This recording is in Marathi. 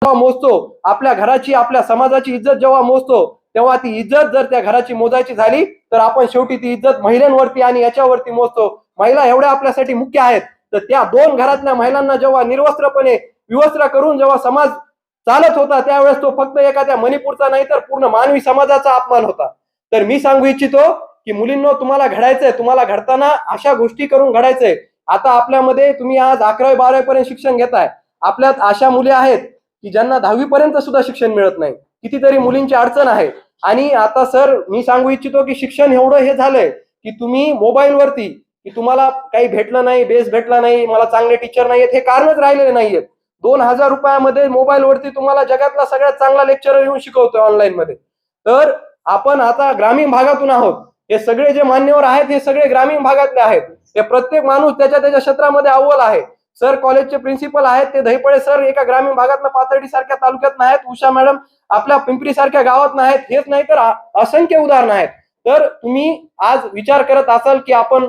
जेव्हा मोजतो, आपल्या घराची आपल्या समाजाची इज्जत जेव्हा मोजतो, तेव्हा ती इज्जत जर त्या घराची मोजायची झाली तर आपण शेवटी ती इज्जत महिलांवरती आणि याच्यावरती मोजतो. महिला एवढ्या आपल्यासाठी मुख्य आहेत, तर त्या 2 घरातल्या महिलांना जेव्हा निर्वस्त्रपणे विवस्त्र करून जेव्हा समाज चालत होता, त्यावेळेस तो फक्त एखाद्या मणिपूरचा नाही तर पूर्ण मानवी समाजाचा अपमान होता. तर मी सांगू इच्छितो की मुलींनो, तुम्हाला घडायचंय, तुम्हाला घडताना अशा गोष्टी करून घडायचंय. आता आपल्यामध्ये तुम्ही आज 11वी 12वी पर्यंत शिक्षण घेताय, आपल्यात अशा मुली आहेत की ज्यांना 10वी पर्यंत सुद्धा शिक्षण मिळत नाही. कितीतरी मुलींची अडचण आहे. आणि आता सर मी सांगू इच्छितो की शिक्षण एवढं हे झालंय की तुम्ही मोबाईलवरती की तुम्हाला काही भेटलं नाही, बेस भेटला नाही, मला चांगले टीचर नाहीयेत, हे कारणच राहिलेले नाहीयेत. 2000 रुपयामध्ये मोबाईलवरती तुम्हाला जगातला सगळ्यात चांगला लेक्चर येऊन शिकवतोय ऑनलाईन मध्ये. तर आपण आता ग्रामीण भागातून आहोत. हे सगळे जे मान्यवर आहेत हे सगळे ग्रामीण भागातले आहेत. हे प्रत्येक माणूस त्याच्या त्याच्या क्षेत्रामध्ये अव्वल आहे. सर कॉलेजचे प्रिन्सिपल आहेत ते दहिपळे सर एका ग्रामीण भागातल्या पाथर्डी सारख्या तालुक्यात नाहीत, उषा मॅडम आपल्या पिंपरी सारख्या गावात नाहीत, हेच नाही तर असंख्य उदाहरण आहेत. तर तुम्ही आज विचार करत असाल की आपण